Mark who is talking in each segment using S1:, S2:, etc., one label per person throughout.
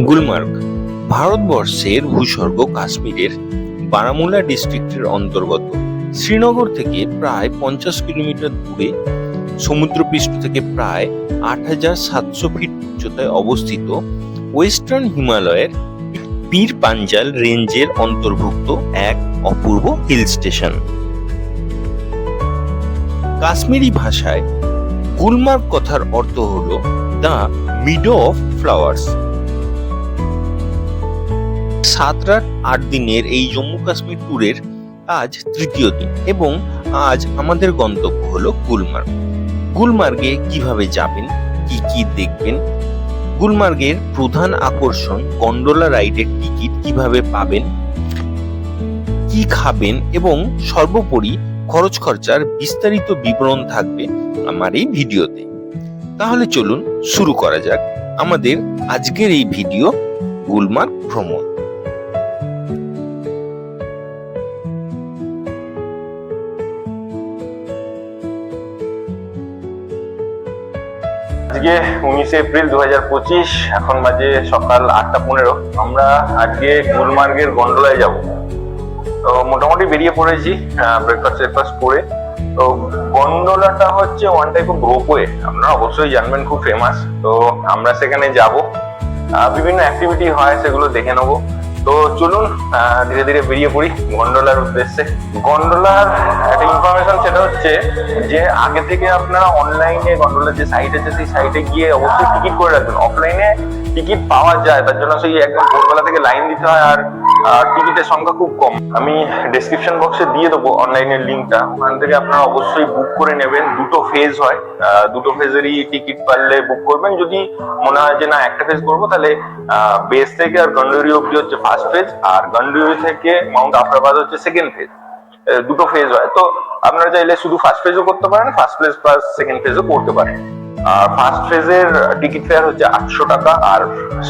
S1: গুলমার্গ ভারতবর্ষের ভূস্বর্গ কাশ্মীরের বারামুলা ডিস্ট্রিক্টের অন্তর্গত। শ্রীনগর থেকে প্রায় 50 কিলোমিটার দূরে, সমুদ্রপৃষ্ঠ থেকে প্রায় 8,700 ফিট উচ্চতায় অবস্থিত ওয়েস্টার্ন হিমালয়ের পীর পাঞ্জাল রেঞ্জের অন্তর্ভুক্ত এক অপূর্ব হিল স্টেশন। কাশ্মীরি ভাষায় গুলমার্গ কথার অর্থ হল দ্য মিডো অফ ফ্লাওয়ার্স। 7-8 দিনের এই জম্মু কাশ্মীর ট্যুরের আজ তৃতীয় দিন এবং আজ আমাদের গন্তব্য হলো গুলমার্গ। গুলমার্গে কিভাবে যাবেন, কি কি দেখবেন, গুলমার্গের প্রধান আকর্ষণ গন্ডোলা রাইডের টিকিট কিভাবে পাবেন, কি খাবেন এবং সর্বোপরি খরচ খরচার বিস্তারিত বিবরণ থাকবে আমার এই ভিডিওতে। তাহলে চলুন শুরু করা যাক আমাদের আজকের এই ভিডিও গুলমার্গ ভ্রমণ।
S2: আজকে 19 এপ্রিল 2025, এখন বাজে সকাল 8:15। আমরা আজকে গুলমার্গের গন্ডোলায় যাব। তো মোটামুটি বেরিয়ে পড়েছি ব্রেকফাস্ট করে। তো গন্ডোলাটা হচ্ছে ওয়ান টাইপ অফ রোপওয়ে, আপনারা অবশ্যই জানবেন, খুব ফেমাস। তো আমরা সেখানে যাব, বিভিন্ন অ্যাক্টিভিটি হয় সেগুলো দেখে নেবো। তো চলুন ধীরে ধীরে বেরিয়ে পড়ি গন্ডোলার উদ্দেশ্যে। গন্ডোলার একটা ইনফরমেশন সেটা হচ্ছে যে আগে থেকে আপনারা অনলাইনে গন্ডোলার যে সাইট আছে সেই সাইটে গিয়ে অবশ্যই টিকিট করে রাখবেন। অফলাইনে টিকিট পাওয়া যায়, তার জন্য সেই একদম ভোরবেলা থেকে লাইন দিতে হয়, আর টিকিটের সংখ্যা খুব কম। আমি ডেসক্রিপশন বক্সে দিয়ে দেবো অনলাইনের লিঙ্কটা, ওখান থেকে আপনারা অবশ্যই বুক করে নেবেন। দুটো ফেজ হয়, দুটো ফেজেরই টিকিট পারলে বুক করবেন। যদি মনে হয় যে না একটা ফেজ করবো, তাহলে বেস থেকে আর গন্ডোরি অব্দি হচ্ছে ফার্স্ট ফেজ, আর গন্ডোরি থেকে মাউন্ট আফরাবাদ হচ্ছে সেকেন্ড ফেজ। দুটো ফেজ হয়, তো আপনারা চাইলে শুধু ফার্স্ট ফেজও করতে পারেন, ফার্স্ট ফেজ প্লাস সেকেন্ড ফেজও করতে পারেন। আর ফার্স্ট ফেজের টিকিট ফেয়ার হচ্ছে 800 টাকা, আর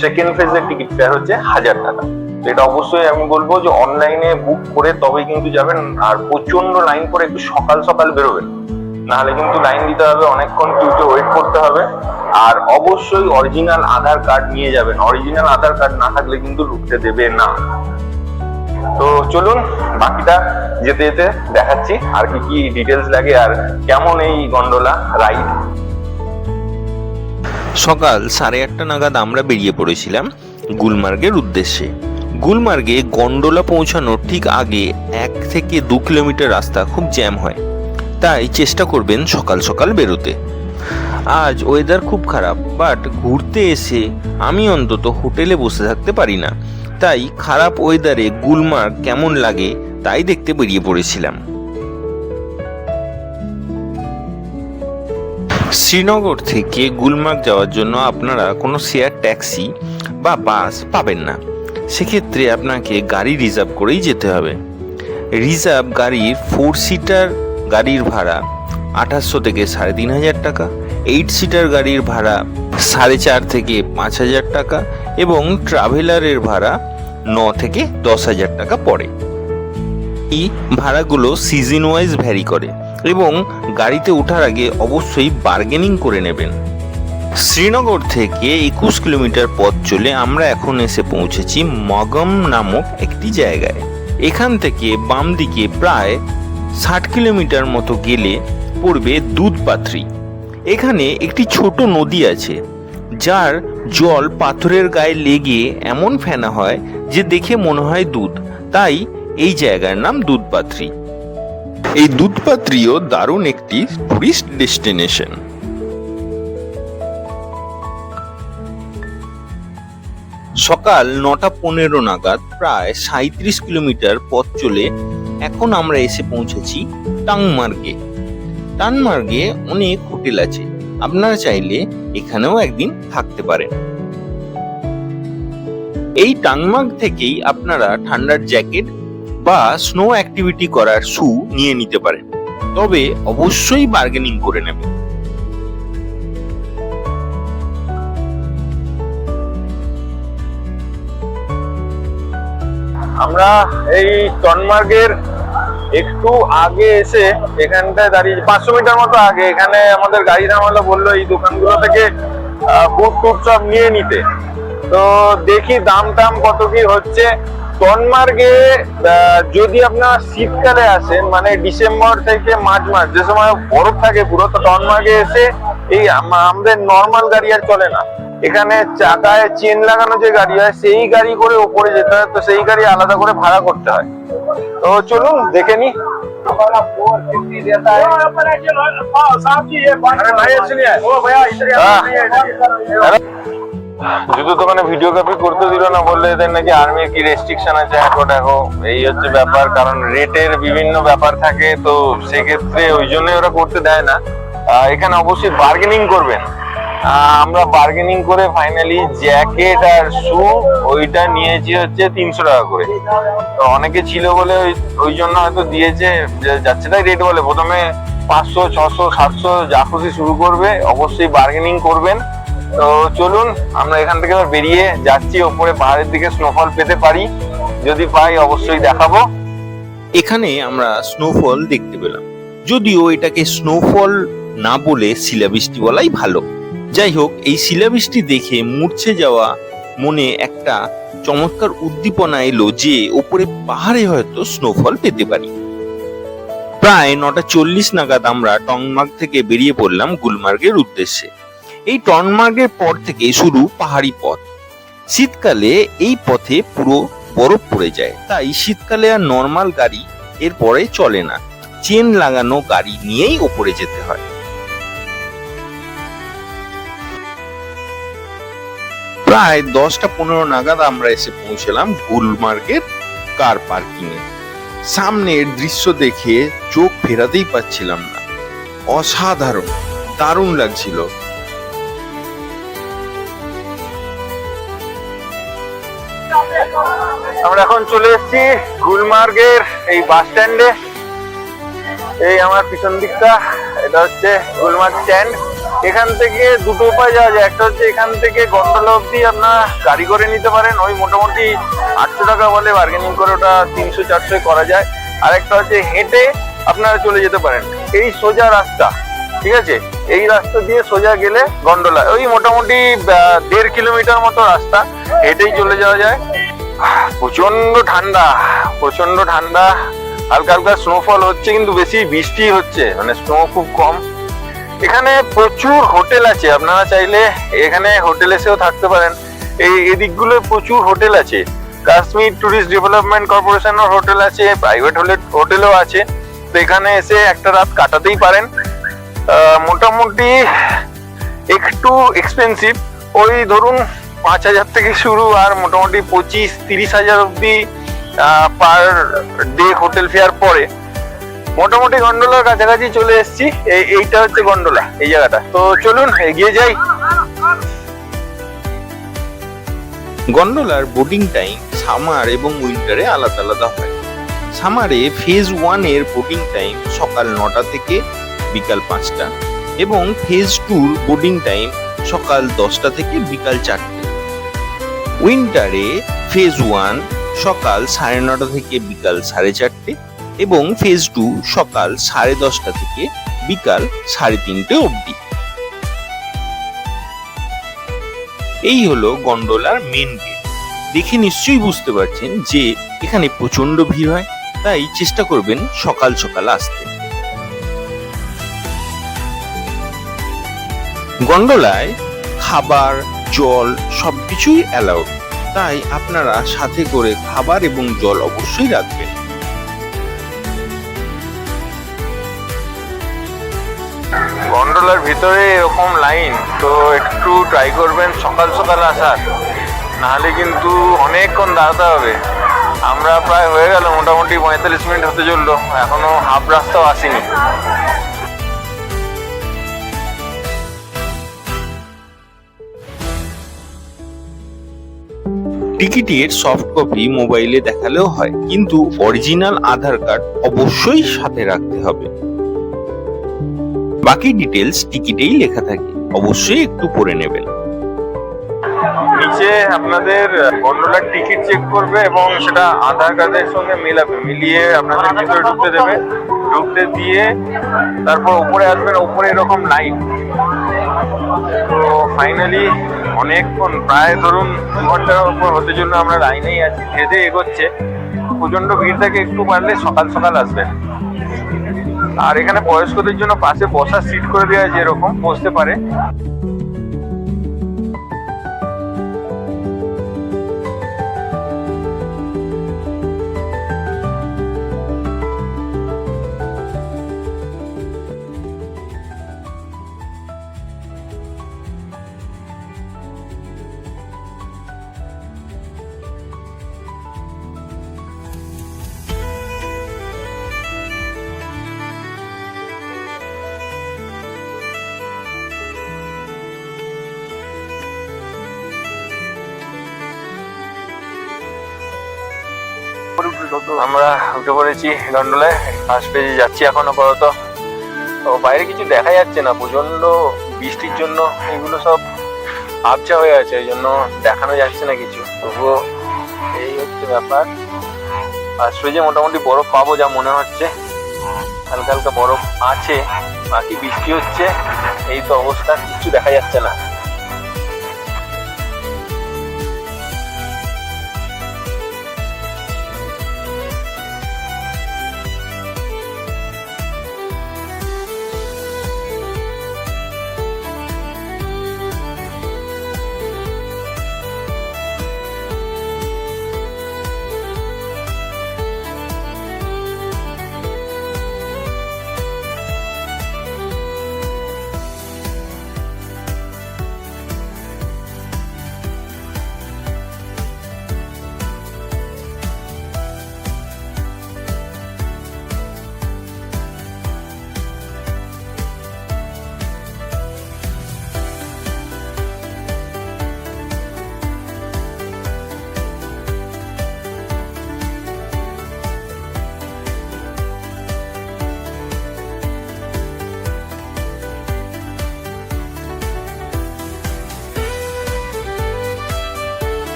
S2: সেকেন্ড ফেজের টিকিট ফেয়ার হচ্ছে 1000 টাকা। এটা অবশ্যই আমি বলবো যে অনলাইনে বুক করে তবেই কিন্তু যাবেন। আর প্রচন্ড লাইন করে একটু সকাল সকাল বেরোবেন, নাহলে কিন্তু লাইন দিতে হবে, অনেকক্ষণ কিউতে ওয়েট করতে হবে। আর অবশ্যই অরিজিনাল আধার কার্ড নিয়ে যাবেন, অরিজিনাল আধার কার্ড না থাকলে কিন্তু ঢুকতে দেবে না। তো চলুন বাকিটা যেতে যেতে দেখাচ্ছি আর কি কি ডিটেলস লাগে আর কেমন এই গন্ডোলা রাইড।
S1: সকাল 8:30 নাগাদ আমরা বেরিয়ে পড়েছিলাম গুলমার্গের উদ্দেশ্যে। গুলমার্গে গন্ডোলা পৌঁছানোর ঠিক আগে 1 থেকে 2 কিলোমিটার রাস্তা খুব জ্যাম হয়, তাই চেষ্টা করবেন সকাল সকাল বেরোতে। আজ ওয়েদার খুব খারাপ, বাট ঘুরতে এসে আমি অন্তত হোটেলে বসে থাকতে পারি না, তাই খারাপ ওয়েদারে গুলমার্গ কেমন লাগে তাই দেখতে বেরিয়ে পড়েছিলাম। শ্রীনগর থেকে গুলমার্গ যাওয়ার জন্য আপনারা কোনো শেয়ার ট্যাক্সি বা বাস পাবেন না, সেক্ষেত্রে আপনাকে গাড়ি রিজার্ভ করেই যেতে হবে। রিজার্ভ গাড়ির 4 সিটার গাড়ির ভাড়া 2800 থেকে 3500 টাকা, 8 সিটার গাড়ির ভাড়া 4.5 থেকে 5000 টাকা এবং ট্রাভেলারের ভাড়া 9 থেকে 10,000 টাকা পড়ে। এই ভাড়াগুলো সিজন ওয়াইজ ভ্যারি করে এবং গাড়িতে ওঠার আগে অবশ্যই বার্গেনিং করে নেবেন। শ্রীনগর থেকে 21 কিলোমিটার পথ চলে আমরা এখন এসে পৌঁছেছি মগম নামক একটি জায়গায়। এখান থেকে বাম দিকে প্রায় 60 কিলোমিটার মতো গেলে পড়বে দুধপাত্রি। এখানে একটি ছোট নদী আছে, যার জল পাথরের গায়ে লেগে এমন ফেনা হয় যে দেখে মনে হয় দুধ, তাই এই জায়গার নাম দুধপাত্রি। এই দুধপাত্রিও দারুণ একটি টুরিস্ট ডেস্টিনেশন। সকাল 9:15 নাগাদ প্রায় 37 কিলোমিটার পথ চলে এখন আমরা এসে পৌঁছেছি টাংমার্গে। টাংমার্গে অনেক হোটেল আছে, আপনারা চাইলে এখানেও একদিন থাকতে পারেন। এই টাংমার্গ থেকেই আপনারা ঠান্ডার জ্যাকেট বা স্নো অ্যাক্টিভিটি করার শু নিয়ে নিতে পারেন, তবে অবশ্যই বার্গেনিং করে নেবেন।
S2: আমরা এই টনমার্গের একটু আগে এসে এখানটায় দাঁড়িয়ে 500 মিটার মতো আগে এখানে আমাদের গাড়ি থামালো, বললো এই দোকানগুলো থেকে বুট টুট সব নিয়ে নিতে। তো তো দেখি দাম টাম কত কি হচ্ছে। টনমার্গে যদি আপনার শীতকালে আসেন, মানে ডিসেম্বর থেকে মার্চ মাস, যে সময় বরফ থাকে পুরো, তো টনমার্গে এসে এই আমাদের নর্মাল গাড়ি আর চলে না। এখানে চাকায় চেন লাগানো যে গাড়ি হয়, সেই গাড়ি করে উপরে যেতে হয়, তো সেই গাড়ি আলাদা করে ভাড়া করতে হয়। তো চলুন দেখে নি। জুতো দোকানে ভিডিওগ্রাফি করতে দিল না, বললে এদের নাকি আর্মির কি রেস্ট্রিকশন আছে। দেখো এই হচ্ছে ব্যাপার, কারণ রেটের বিভিন্ন ব্যাপার থাকে, তো সেক্ষেত্রে ওই জন্যই ওরা করতে দেয় না। এখানে অবশ্যই বার্গেনিং করবেন। আমরা বার্গেনিং করে ফাইনালি জ্যাকেট আর শু ওইটা নিয়েছি হচ্ছে 300 টাকা করে। তো অনেকে ছিল বলে ওই জন্য হয়তো দিয়েছে, যাচ্ছে তাই রেট বলে। প্রথমে 500, 600, 700 যা খুশি শুরু করবে, অবশ্যই বার্গেনিং করবেন। তো চলুন আমরা এখান থেকে বেরিয়ে যাচ্ছি, ওপরে পাহাড়ের দিকে স্নোফল পেতে পারি, যদি পাই অবশ্যই দেখাবো।
S1: এখানে আমরা স্নোফল দেখতে পেলাম, যদিও এটাকে স্নোফল না বলে শিলাবৃষ্টি বলাই ভালো। যাই হোক, এই শিলাবৃষ্টি দেখে মূর্ছে যাওয়া মনে একটা চমৎকার উদ্দীপনা এলো যে ওপরে পাহাড়ে হয়তো স্নোফল পেতে পারি। প্রায় 9:40 নাগাদ আমরা টনমার্গ থেকে বেরিয়ে পড়লাম গুলমার্গের উদ্দেশ্যে। এই টনমার্গের পর থেকে শুরু পাহাড়ি পথ। শীতকালে এই পথে পুরো বরফ পড়ে যায়, তাই শীতকালে আর নর্মাল গাড়ি এরপরে চলে না, চেন লাগানো গাড়ি নিয়েই ওপরে যেতে হয়। প্রায় 10:15 নাগাদ আমরা এসে পৌঁছলাম গুলমার্গের কার পার্কিং এ। সামনের দৃশ্য দেখে চোখ ফেরাতেই পাচ্ছিলাম না, অসাধারণ, দারুণ লাগছিল।
S2: আমরা এখন চলে এসেছি গুলমার্গের এই বাস স্ট্যান্ডে। এই আমার পিছন দিকটা, এটা হচ্ছে গুলমার্গ স্ট্যান্ড। এখান থেকে দুটো উপায় যাওয়া যায়। একটা হচ্ছে এখান থেকে গন্ডোলা অব্দি আপনার গাড়ি করে নিতে পারেন, ওই মোটামুটি 800 টাকা বলে, বার্গেনিং করে ওটা 300-400 করা যায়। আর একটা হচ্ছে হেঁটে আপনারা চলে যেতে পারেন। এই সোজা রাস্তা, ঠিক আছে, এই রাস্তা দিয়ে সোজা গেলে গন্ডোলা, ওই মোটামুটি 1.5 কিলোমিটার মতো রাস্তা, হেঁটেই চলে যাওয়া যায়। প্রচন্ড ঠান্ডা, প্রচন্ড ঠান্ডা। হালকা হালকা স্নোফল হচ্ছে, কিন্তু বেশি বৃষ্টি হচ্ছে, মানে স্নো খুব কম। এখানে প্রচুর হোটেল আছে, আপনারা চাইলে এখানে হোটেল এসেও থাকতে পারেন। এই দিকগুলো প্রচুর হোটেল আছে। কাশ্মীর ট্যুরিস্ট ডেভেলপমেন্ট কর্পোরেশনের হোটেল আছে, প্রাইভেট হোটেলও আছে। তো এখানে এসে একটা রাত কাটাতেই পারেন। মোটামুটি একটু এক্সপেন্সিভ, ওই ধরুন 5,000 থেকে শুরু, আর মোটামুটি 25-30 হাজার অব্দি পার ডে হোটেল ফেয়ার পরে। মোটামুটি গন্ডোলার কাছাকাছি চলে এসেছি। এইটা হচ্ছে গন্ডোলা, এই জায়গাটা। তো চলুন এগিয়ে যাই।
S1: গন্ডোলার বোটিং টাইম সামার এবং উইন্টারে আলাদা আলাদা হয়। সামারে ফেজ 1 এর বোটিং টাইম সকাল 9টা থেকে বিকাল 5টা এবং ফেজ 2 বোটিং টাইম সকাল 10টা থেকে বিকাল 4টে। উইন্টারে ফেজ 1 সকাল 9:30 থেকে বিকাল 4:30 এবং ফেজ 2 সকাল 10:30 থেকে বিকাল 3:30 অবধি। এই হলো গন্ডোলার মেন গেট। দেখে নিশ্চয়ই বুঝতে পারছেন যে এখানে প্রচন্ড ভিড় হয়, তাই চেষ্টা করবেন সকাল সকাল আসতে। গন্ডোলায় খাবার, জল সবকিছুই অ্যালাউড, তাই আপনারা সাথে করে খাবার এবং জল অবশ্যই রাখবেন।
S2: গন্ডোলার ভিতরে এরকম লাইন, তো একটু ট্রাই করবেন সকাল সকাল আসার, নাহলে কিন্তু অনেকক্ষণ দাঁড়াতে হবে। আমরা প্রায় হয়ে গেল মোটামুটি 45 মিনিট হতে চললো, এখনো হাফ রাস্তাও আসেনি।
S1: টিকিটের সফট কপি মোবাইলে দেখালেও হয়, কিন্তু অরিজিনাল আধার কার্ড অবশ্যই সাথে রাখতে হবে। বাকি ডিটেলস টিকিটেই লেখা থাকে, অবশ্যই একটু পড়ে নেবেন।
S2: নিচে আপনাদের গন্ডোলার টিকিট চেক করবে এবং সেটা আধার কার্ডের সঙ্গে মেলাবে, মিলিয়ে আপনাদের ভিতরে ঢুকতে দেবে। ঢুকতে দিয়ে তারপর উপরে আসবেন। উপরে এরকম লাইন, তো ফাইনালি অনেকক্ষণ, প্রায় ধরুন 2 ঘন্টার উপর হতে জন্য আমরা লাইনেই আছি, ধীরে ধীরে এগোচ্ছে। প্রচন্ড ভিড় থাকে, একটু পারলে সকাল সকাল আসবেন। আর এখানে বয়স্কদের জন্য পাশে বসার সিট করে দেওয়া আছে, এরকম বসতে পারে। আমরা উঠে পড়েছি গন্ডোলায়, ফার্স্ট পেজে যাচ্ছি এখন আপাতত। তো বাইরে কিছু দেখা যাচ্ছে না, প্রচন্ড বৃষ্টির জন্য এগুলো সব আবছা হয়ে আছে, ওই জন্য দেখানো যাচ্ছে না কিছু। তবুও এই হচ্ছে ব্যাপার। ফার্স্ট পেজে মোটামুটি বরফ পাবো যা মনে হচ্ছে, হালকা হালকা বরফ আছে, বাকি বৃষ্টি হচ্ছে, এই তো অবস্থা, কিছু দেখা যাচ্ছে না।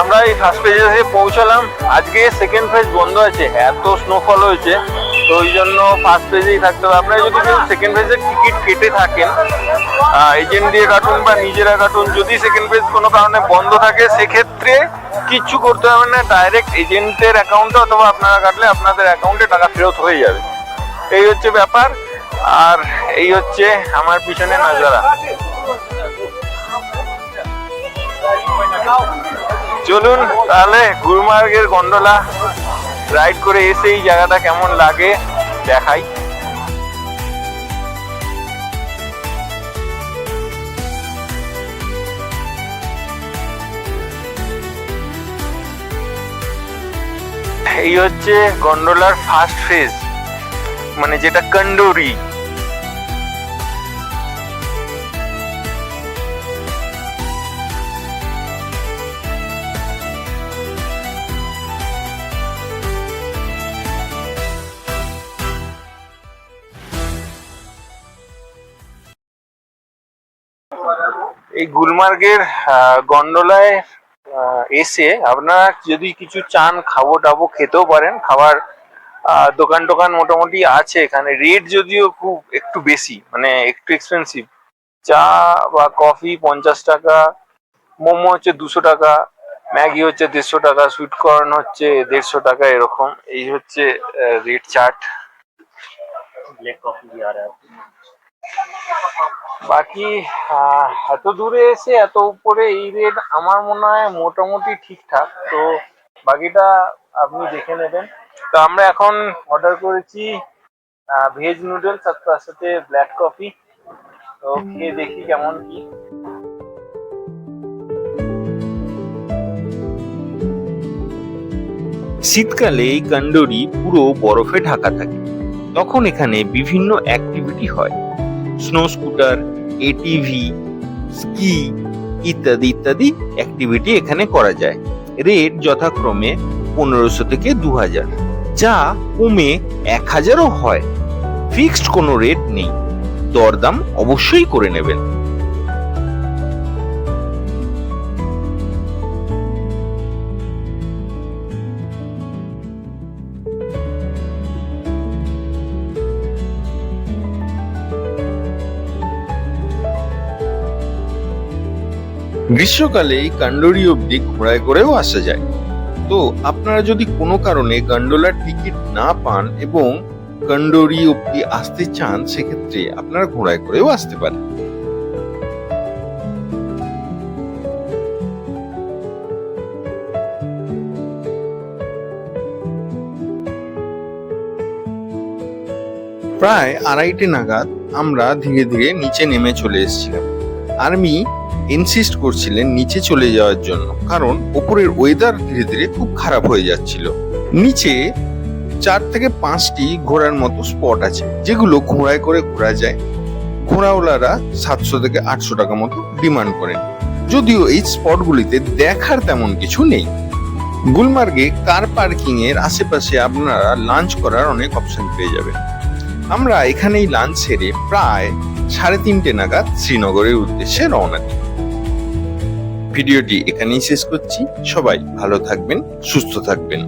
S2: আমরা এই ফার্স্ট পেজে এসে পৌঁছালাম। আজকে সেকেন্ড ফেজ বন্ধ আছে, এত স্নোফল হয়েছে, তো ওই জন্য ফার্স্ট পেজেই থাকতে হবে। আপনারা যদি কেউ সেকেন্ড ফেজের টিকিট কেটে থাকেন, এজেন্ট দিয়ে কাটুন বা নিজেরা কাটুন, যদি সেকেন্ড ফেজ কোনো কারণে বন্ধ থাকে সেক্ষেত্রে কিচ্ছু করতে হবে না, ডাইরেক্ট এজেন্টের অ্যাকাউন্টে অথবা আপনারা কাটলে আপনাদের অ্যাকাউন্টে টাকা ফেরত হয়ে যাবে। এই হচ্ছে ব্যাপার। আর এই হচ্ছে আমার পিছনে নাজারা। চলুন তাহলে গুলমার্গের গন্ডোলা রাইড করে এসে এই জায়গাটা কেমন লাগে দেখাই। এই হচ্ছে গন্ডোলার ফার্স্ট ফেজ, মানে যেটা কন্ডোরি। এই গুলমার্গের গন্ডোলায় এসে আপনারা যদি কিছু চান, খাবো টাবো খেতেও পারেন। খাবার দোকান টোকান মোটামুটি আছে এখানে। রেট যদিও খুব একটু বেশি, মানে একটু এক্সপেন্সিভ। চা বা কফি 50 টাকা, মোমো হচ্ছে 200 টাকা, ম্যাগি হচ্ছে 150 টাকা, সুইট কর্ন হচ্ছে 150 টাকা, এরকম। এই হচ্ছে রেট চার্ট। ব্ল্যাক কফি भी आ रहा है। বাকি এত দূরে এসে এত উপরে এই রেট আমার মনে হয় মোটামুটি ঠিকঠাক। তো বাকিটা আপনি দেখে নেবেন। তো আমরা এখন অর্ডার করেছি ভেজ নুডলস আর তার সাথে ব্ল্যাক কফি। তো খেয়ে দেখি কেমন কি।
S1: শীতকালে এই কান্ডোরি পুরো বরফে ঢাকা থাকে, তখন এখানে বিভিন্ন অ্যাক্টিভিটি হয়। স্নো স্কুটার, এটিভি, স্কি ইত্যাদি ইত্যাদি অ্যাক্টিভিটি এখানে করা যায়। রেট যথাক্রমে 1500 থেকে 2000, যা কমে 1000ও হয়। ফিক্সড কোনো রেট নেই, দরদাম অবশ্যই করে নেবেন। গ্রীষ্মকালে এই কান্ডরি অবধি ঘোড়ায় করেও আসা যায়। তো আপনারা যদি কোনো কারণে গন্ডোলার টিকিট না পান এবং কান্ডরি অবধি আসতে চান, সেক্ষেত্রে আপনারা ঘোড়ায় করেও আসতে পারেন। প্রায় 2:30 নাগাদ আমরা ধীরে ধীরে নিচে নেমে চলে এসেছিলাম। আর্মি ইনসিস্ট করছিলেন নিচে চলে যাওয়ার জন্য, কারণ ওপরের ওয়েদার ধীরে ধীরে খুব খারাপ হয়ে যাচ্ছিল। নিচে 4 থেকে 5টি ঘোরার মতো স্পট আছে, যেগুলো ঘোড়ায় করে ঘোরা যায়। ঘোড়াওয়ালারা 700 থেকে 800 টাকা মতো ডিমান্ড করেন, যদিও এই স্পটগুলিতে দেখার তেমন কিছু নেই। গুলমার্গে কার পার্কিং এর আশেপাশে আপনারা লাঞ্চ করার অনেক অপশন পেয়ে যাবেন। আমরা এখানেই লাঞ্চ সেরে প্রায় 3:30 নাগাদ শ্রীনগরের উদ্দেশ্যে রওনা দিই। ভিডিওটি এখানেই শেষ করছি। সবাই ভালো থাকবেন, সুস্থ থাকবেন।